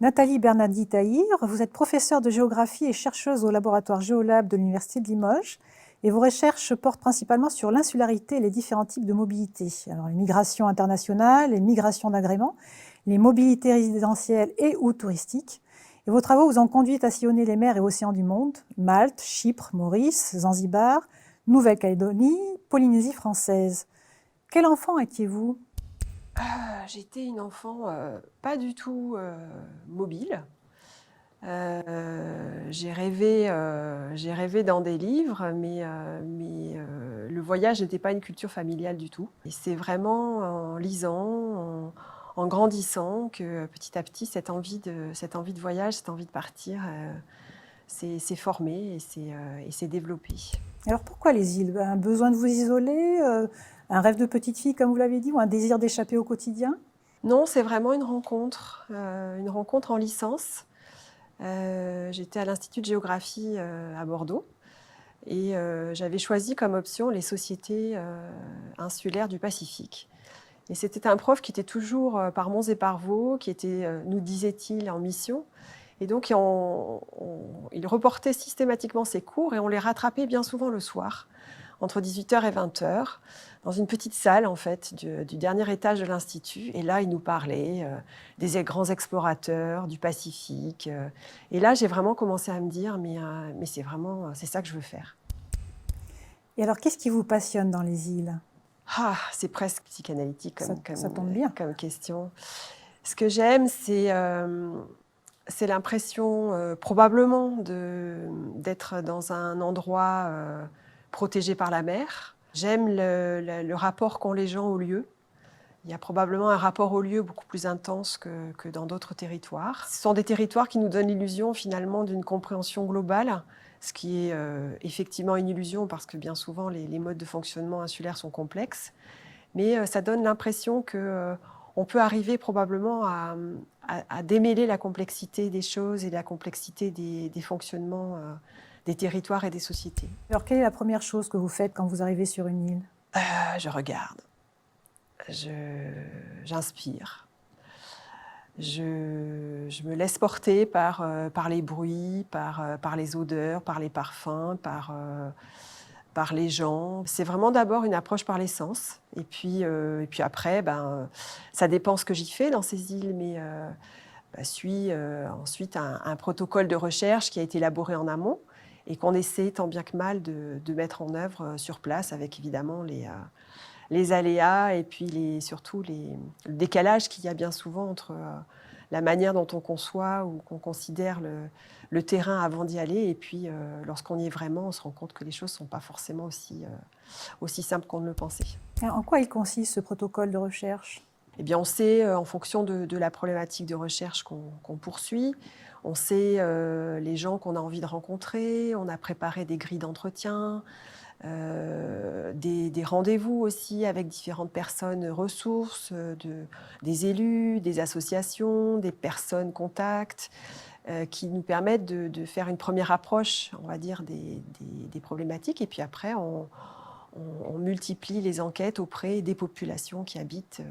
Nathalie Bernardi-Tahir, vous êtes professeure de géographie et chercheuse au laboratoire Géolab de l'Université de Limoges. Et vos recherches portent principalement sur l'insularité et les différents types de mobilité. Alors, les migrations internationales, les migrations d'agrément, les mobilités résidentielles et ou touristiques. Et vos travaux vous ont conduit à sillonner les mers et océans du monde, Malte, Chypre, Maurice, Zanzibar, Nouvelle-Calédonie, Polynésie française. Quel enfant étiez-vous ? J'étais une enfant pas du tout mobile. J'ai rêvé dans des livres, mais le voyage n'était pas une culture familiale du tout. Et c'est vraiment en lisant, en grandissant, que petit à petit, cette envie de voyage, cette envie de partir, s'est formée et s'est développée. Alors pourquoi les îles? Un besoin de vous isoler, un rêve de petite fille comme vous l'avez dit, ou un désir d'échapper au quotidien? Non, c'est vraiment une rencontre en licence. J'étais à l'Institut de géographie à Bordeaux et j'avais choisi comme option les sociétés insulaires du Pacifique. Et c'était un prof qui était toujours par Mons et par Vaux, qui était, nous disait-il, en mission. Et donc il reportait systématiquement ses cours et on les rattrapait bien souvent le soir, entre 18h et 20h, dans une petite salle en fait du dernier étage de l'Institut. Et là, il nous parlait des grands explorateurs du Pacifique. Et là, j'ai vraiment commencé à me dire, mais c'est ça que je veux faire. Et alors, qu'est-ce qui vous passionne dans les îles? C'est presque psychanalytique Ça tombe bien. comme question. Ce que j'aime, c'est l'impression probablement d'être dans un endroit protégé par la mer. J'aime le rapport qu'ont les gens au lieu. Il y a probablement un rapport au lieu beaucoup plus intense que dans d'autres territoires. Ce sont des territoires qui nous donnent l'illusion finalement d'une compréhension globale, ce qui est effectivement une illusion parce que bien souvent les modes de fonctionnement insulaires sont complexes. Mais ça donne l'impression qu'on peut arriver probablement à démêler la complexité des choses et la complexité des fonctionnements des territoires et des sociétés. Alors, quelle est la première chose que vous faites quand vous arrivez sur une île? Je regarde, j'inspire, je me laisse porter par les bruits, par les odeurs, par les parfums, par les gens. C'est vraiment d'abord une approche par les sens. Et puis après, ça dépend ce que j'y fais dans ces îles, mais suit ensuite un protocole de recherche qui a été élaboré en amont et qu'on essaie tant bien que mal de mettre en œuvre sur place avec évidemment les aléas et puis surtout le décalage qu'il y a bien souvent entre la manière dont on conçoit ou qu'on considère le terrain avant d'y aller et puis lorsqu'on y est vraiment, on se rend compte que les choses ne sont pas forcément aussi simples qu'on ne le pensait. En quoi il consiste ce protocole de recherche? Eh bien, on sait, en fonction de la problématique de recherche qu'on poursuit, on sait les gens qu'on a envie de rencontrer, on a préparé des grilles d'entretien, des rendez-vous aussi avec différentes personnes ressources, des élus, des associations, des personnes contacts, qui nous permettent de faire une première approche, on va dire, des problématiques. Et puis après, on multiplie les enquêtes auprès des populations qui habitent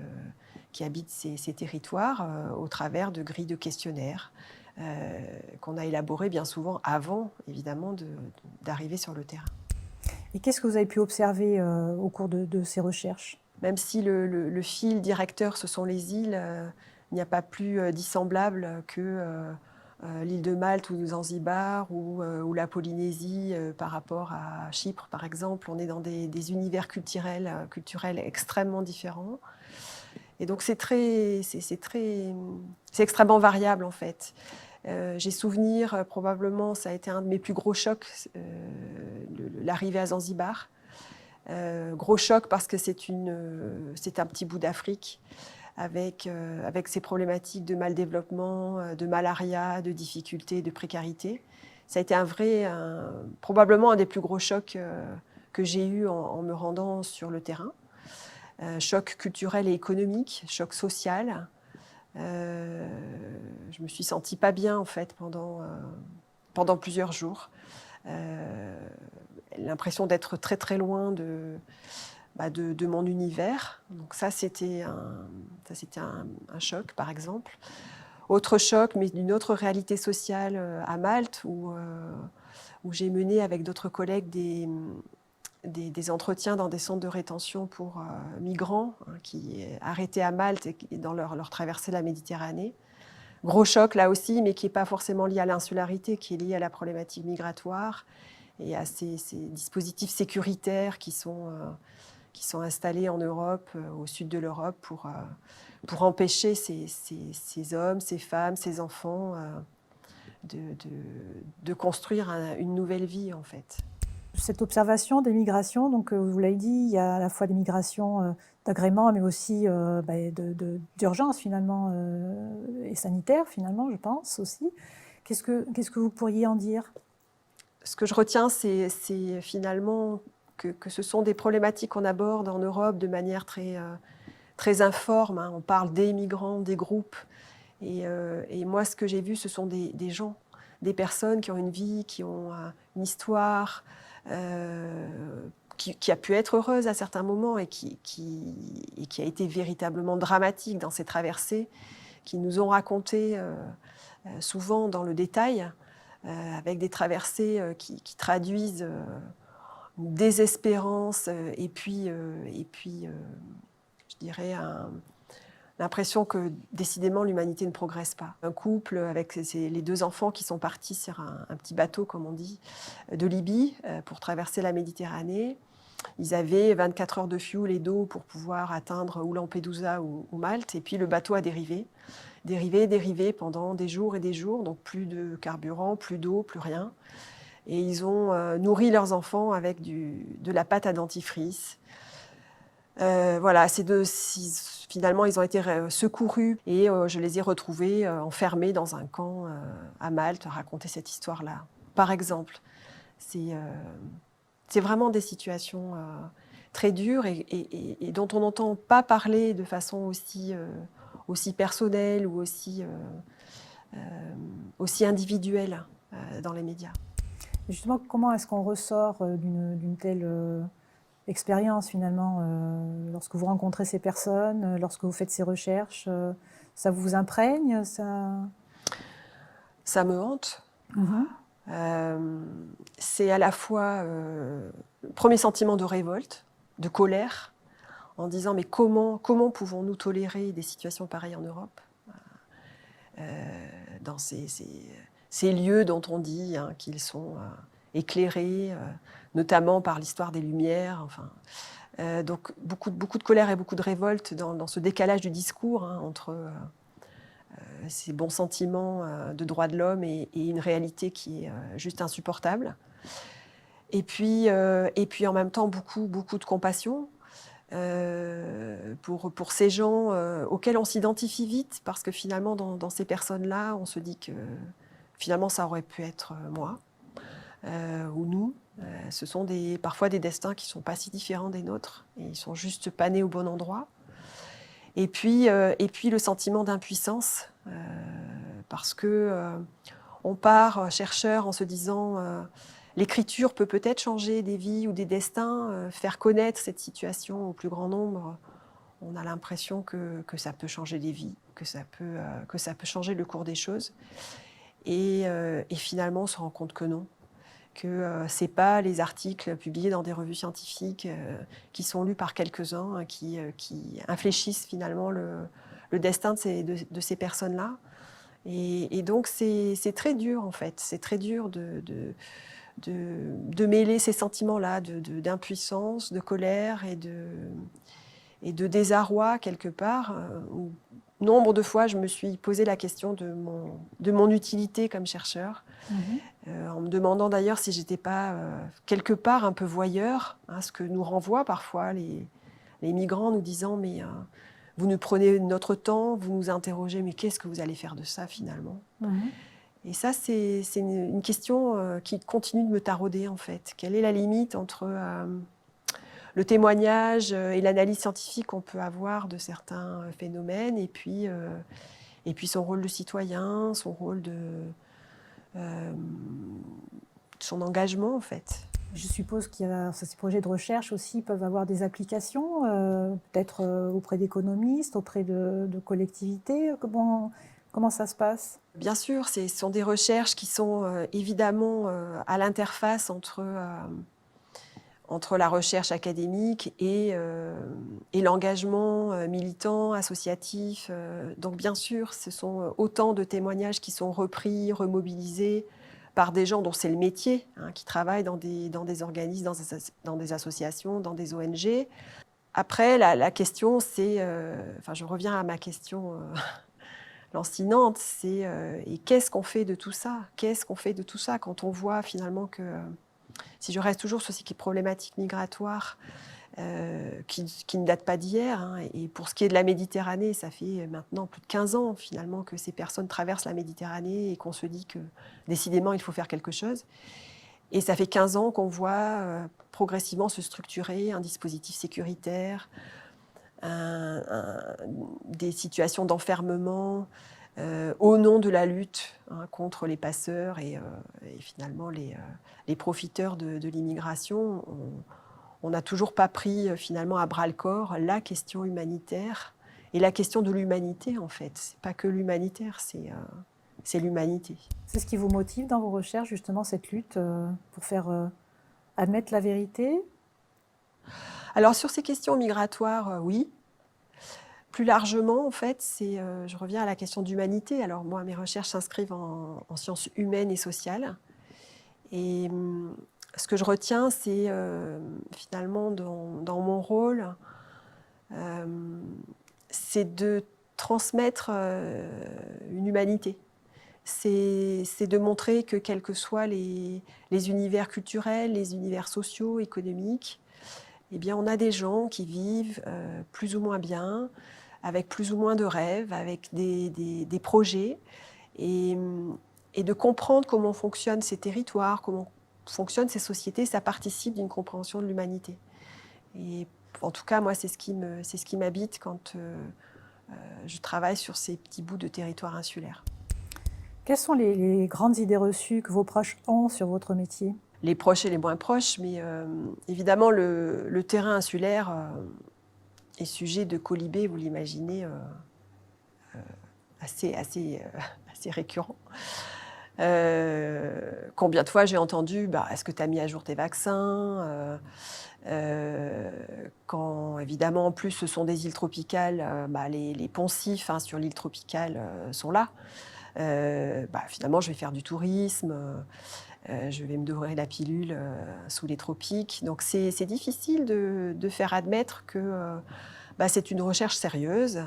ces territoires au travers de grilles de questionnaires qu'on a élaborées bien souvent avant, évidemment, d'arriver sur le terrain. Et qu'est-ce que vous avez pu observer au cours de ces recherches? Même si le fil directeur, ce sont les îles, il n'y a pas plus dissemblable que l'île de Malte ou Zanzibar ou la Polynésie par rapport à Chypre, par exemple. On est dans des univers culturels extrêmement différents. Et donc c'est extrêmement variable en fait. J'ai souvenir, probablement, ça a été un de mes plus gros chocs, l'arrivée à Zanzibar. Gros choc parce que c'est un petit bout d'Afrique avec ses problématiques de mal-développement, de malaria, de difficultés, de précarité. Ça a été probablement un des plus gros chocs que j'ai eu en me rendant sur le terrain. Choc culturel et économique, choc social. Je me suis sentie pas bien en fait pendant plusieurs jours. L'impression d'être très très loin de mon univers. Donc ça c'était un choc par exemple. Autre choc, mais d'une autre réalité sociale à Malte, où j'ai mené avec d'autres collègues des entretiens dans des centres de rétention pour migrants qui arrêtés à Malte et dans leur traversée de la Méditerranée. Gros choc là aussi, mais qui n'est pas forcément lié à l'insularité, qui est lié à la problématique migratoire et à ces dispositifs sécuritaires qui sont installés en Europe, au sud de l'Europe, pour empêcher ces hommes, ces femmes, ces enfants de construire une nouvelle vie, en fait. Cette observation des migrations, donc vous l'avez dit, il y a à la fois des migrations d'agrément, mais aussi d'urgence finalement, et sanitaire finalement, je pense aussi. Qu'est-ce que vous pourriez en dire? Ce que je retiens, c'est finalement que ce sont des problématiques qu'on aborde en Europe de manière très informe. On parle des migrants, des groupes. Et moi, ce que j'ai vu, ce sont des gens, des personnes qui ont une vie, qui ont une histoire, qui a pu être heureuse à certains moments et qui a été véritablement dramatique dans ces traversées, qui nous ont raconté souvent dans le détail, avec des traversées qui traduisent une désespérance et puis je dirais, l'impression que décidément l'humanité ne progresse pas. Un couple avec les 2 enfants qui sont partis sur un petit bateau, comme on dit, de Libye pour traverser la Méditerranée. Ils avaient 24 heures de fuel et d'eau pour pouvoir atteindre ou Lampedusa ou Malte. Et puis le bateau a dérivé pendant des jours et des jours. Donc plus de carburant, plus d'eau, plus rien. Et ils ont nourri leurs enfants avec de la pâte à dentifrice. Voilà, finalement, ils ont été secourus et je les ai retrouvés enfermés dans un camp à Malte, à raconter cette histoire-là. Par exemple, c'est vraiment des situations très dures et dont on n'entend pas parler de façon aussi personnelle ou aussi individuelle dans les médias. Justement, comment est-ce qu'on ressort d'une telle expérience finalement lorsque vous rencontrez ces personnes, lorsque vous faites ces recherches, ça vous imprègne, Ça me hante. C'est à la fois le premier sentiment de révolte, de colère, en disant mais comment pouvons-nous tolérer des situations pareilles en Europe, dans ces lieux dont on dit qu'ils sont éclairés, notamment par l'histoire des Lumières. Enfin, donc beaucoup de colère et beaucoup de révolte dans ce décalage du discours entre ces bons sentiments de droits de l'homme et une réalité qui est juste insupportable. Et puis en même temps, beaucoup de compassion pour ces gens auxquels on s'identifie vite, parce que finalement, dans ces personnes-là, on se dit que finalement, ça aurait pu être moi ou nous. Ce sont parfois des destins qui ne sont pas si différents des nôtres, et ils ne sont juste pas nés au bon endroit. Et puis le sentiment d'impuissance, parce que on part chercheur en se disant l'écriture peut peut-être changer des vies ou des destins, faire connaître cette situation au plus grand nombre. On a l'impression que ça peut changer des vies, que ça peut changer le cours des choses. Et finalement, on se rend compte que non, que ce n'est pas les articles publiés dans des revues scientifiques qui sont lus par quelques-uns qui infléchissent finalement le destin de ces personnes-là. Et donc, c'est très dur, en fait. C'est très dur de mêler ces sentiments-là d'impuissance, de colère et de désarroi, quelque part, où nombre de fois, je me suis posé la question de mon utilité comme chercheur, en me demandant d'ailleurs si j'étais pas quelque part un peu voyeur, ce que nous renvoient parfois les migrants, nous disant mais vous nous prenez notre temps, vous nous interrogez, mais qu'est-ce que vous allez faire de ça finalement? Et ça, c'est une question qui continue de me tarauder en fait. Quelle est la limite entre le témoignage et l'analyse scientifique qu'on peut avoir de certains phénomènes, et puis son rôle de citoyen, son rôle son engagement en fait. Je suppose qu'il y a ces projets de recherche aussi peuvent avoir des applications, peut-être auprès d'économistes, auprès de collectivités. Comment ça se passe? Bien sûr, ce sont des recherches qui sont évidemment à l'interface entre la recherche académique et l'engagement militant, associatif. Donc bien sûr, ce sont autant de témoignages qui sont repris, remobilisés par des gens dont c'est le métier, hein, qui travaillent dans des organismes, dans des associations, dans des ONG. Après, la question, c'est, je reviens à ma question lancinante, c'est et qu'est-ce qu'on fait de tout ça? Qu'est-ce qu'on fait de tout ça quand on voit finalement que, si je reste toujours sur ces problématiques migratoires qui ne datent pas d'hier, hein, et pour ce qui est de la Méditerranée, ça fait maintenant plus de 15 ans finalement que ces personnes traversent la Méditerranée et qu'on se dit que décidément il faut faire quelque chose. Et ça fait 15 ans qu'on voit progressivement se structurer un dispositif sécuritaire, des situations d'enfermement au nom de la lutte, hein, contre les passeurs et finalement les profiteurs de l'immigration. On n'a toujours pas pris finalement à bras-le-corps la question humanitaire et la question de l'humanité en fait. C'est pas que l'humanitaire, c'est l'humanité. C'est ce qui vous motive dans vos recherches, justement, cette lutte pour faire admettre la vérité? Alors sur ces questions migratoires, oui. Plus largement, en fait, je reviens à la question d'humanité. Alors moi, mes recherches s'inscrivent en sciences humaines et sociales. Et ce que je retiens, c'est finalement dans mon rôle, c'est de transmettre une humanité. C'est de montrer que quels que soient les univers culturels, les univers sociaux, économiques, eh bien, on a des gens qui vivent plus ou moins bien, avec plus ou moins de rêves, avec des projets, et de comprendre comment fonctionnent ces territoires, comment fonctionnent ces sociétés, ça participe d'une compréhension de l'humanité. Et en tout cas, moi, c'est ce qui m'habite quand je travaille sur ces petits bouts de territoire insulaire. Quelles sont les grandes idées reçues que vos proches ont sur votre métier? Les proches et les moins proches, mais évidemment, le terrain insulaire est sujet de colibés, vous l'imaginez, assez récurrent. Combien de fois j'ai entendu est-ce que tu as mis à jour tes vaccins, quand évidemment en plus ce sont des îles tropicales, les poncifs, hein, sur l'île tropicale sont là. Finalement je vais faire du tourisme, je vais me dorer la pilule sous les tropiques. Donc c'est difficile de faire admettre que c'est une recherche sérieuse,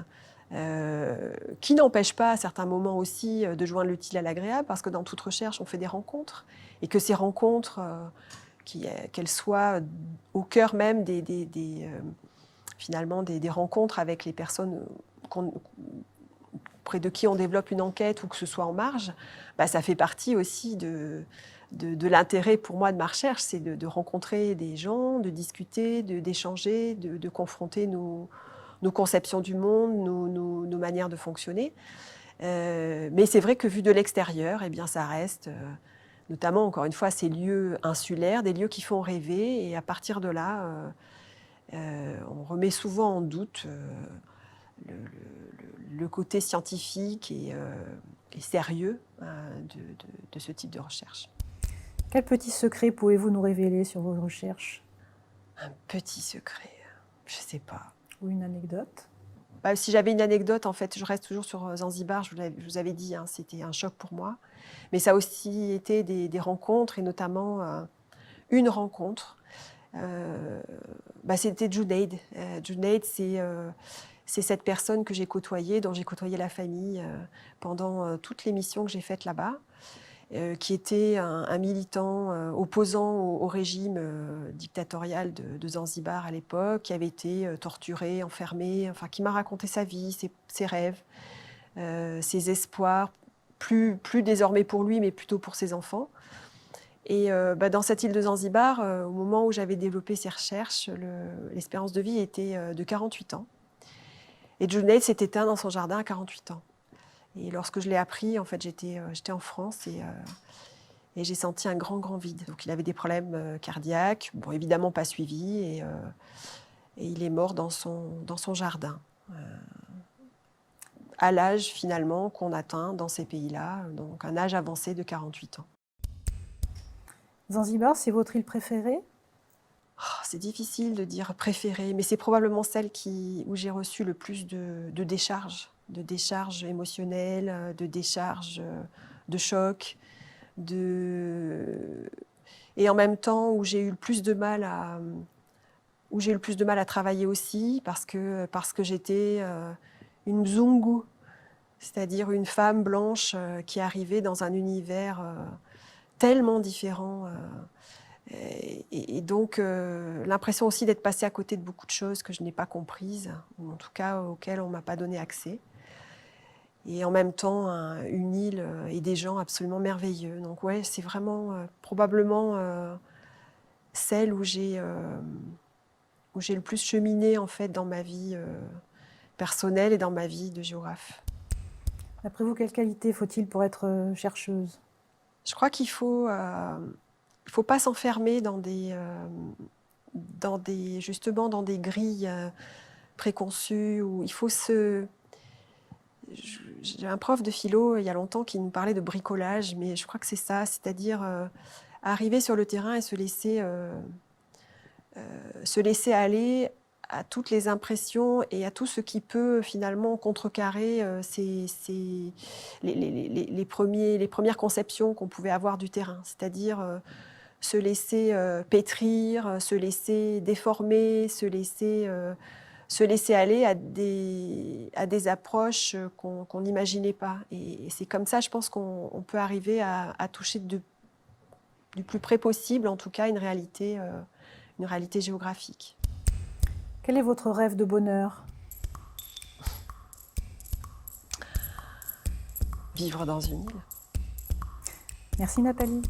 qui n'empêche pas à certains moments aussi de joindre l'utile à l'agréable, parce que dans toute recherche, on fait des rencontres, et que ces rencontres, qu'elles soient au cœur même finalement des rencontres avec les personnes auprès de qui on développe une enquête, ou que ce soit en marge, ça fait partie aussi de l'intérêt pour moi de ma recherche, c'est de rencontrer des gens, de discuter, d'échanger, de confronter nos conceptions du monde, nos manières de fonctionner. Mais c'est vrai que vu de l'extérieur, eh bien, ça reste, notamment, encore une fois, ces lieux insulaires, des lieux qui font rêver. Et à partir de là, on remet souvent en doute le côté scientifique et sérieux de ce type de recherche. Quel petit secret pouvez-vous nous révéler sur vos recherches? Un petit secret, je ne sais pas. Ou une anecdote? Si j'avais une anecdote, en fait, je reste toujours sur Zanzibar, je vous avais dit, hein, c'était un choc pour moi. Mais ça a aussi été des rencontres, et notamment une rencontre. C'était Junaid. Junaid, c'est cette personne que j'ai côtoyée, dont j'ai côtoyé la famille pendant toutes les missions que j'ai faites là-bas. Qui était un militant opposant au régime dictatorial de Zanzibar à l'époque, qui avait été torturé, enfermé, enfin, qui m'a raconté sa vie, ses rêves, ses espoirs, plus désormais pour lui, mais plutôt pour ses enfants. Et dans cette île de Zanzibar, au moment où j'avais développé ces recherches, l'espérance de vie était de 48 ans. Et Junaid s'est éteint dans son jardin à 48 ans. Et lorsque je l'ai appris, en fait, j'étais en France et j'ai senti un grand vide. Donc il avait des problèmes cardiaques, bon, évidemment pas suivis, et il est mort dans son jardin. à l'âge finalement qu'on atteint dans ces pays-là, donc un âge avancé de 48 ans. Zanzibar, c'est votre île préférée? C'est difficile de dire préférée, mais c'est probablement celle où j'ai reçu le plus de décharges émotionnelles, de décharges de choc, et en même temps où j'ai eu le plus de mal à travailler aussi parce que j'étais une Mzungu, c'est-à-dire une femme blanche qui arrivait dans un univers tellement différent. Et donc, l'impression aussi d'être passée à côté de beaucoup de choses que je n'ai pas comprises, ou en tout cas auxquelles on ne m'a pas donné accès. Et en même temps, une île et des gens absolument merveilleux. Donc ouais, c'est vraiment probablement celle où j'ai le plus cheminé en fait dans ma vie personnelle et dans ma vie de géographe. D'après vous, quelles qualités faut-il pour être chercheuse? Je crois qu'il faut pas s'enfermer justement dans des grilles préconçues. Où il faut J'ai un prof de philo il y a longtemps qui nous parlait de bricolage, mais je crois que c'est ça, c'est-à-dire arriver sur le terrain et se laisser aller à toutes les impressions et à tout ce qui peut finalement contrecarrer les premières conceptions qu'on pouvait avoir du terrain, c'est-à-dire se laisser pétrir, se laisser déformer, se laisser aller à des approches qu'on n'imaginait pas. Et c'est comme ça, je pense qu'on peut arriver à toucher du plus près possible, en tout cas, une réalité géographique. Quel est votre rêve de bonheur? Vivre dans une île. Merci Nathalie.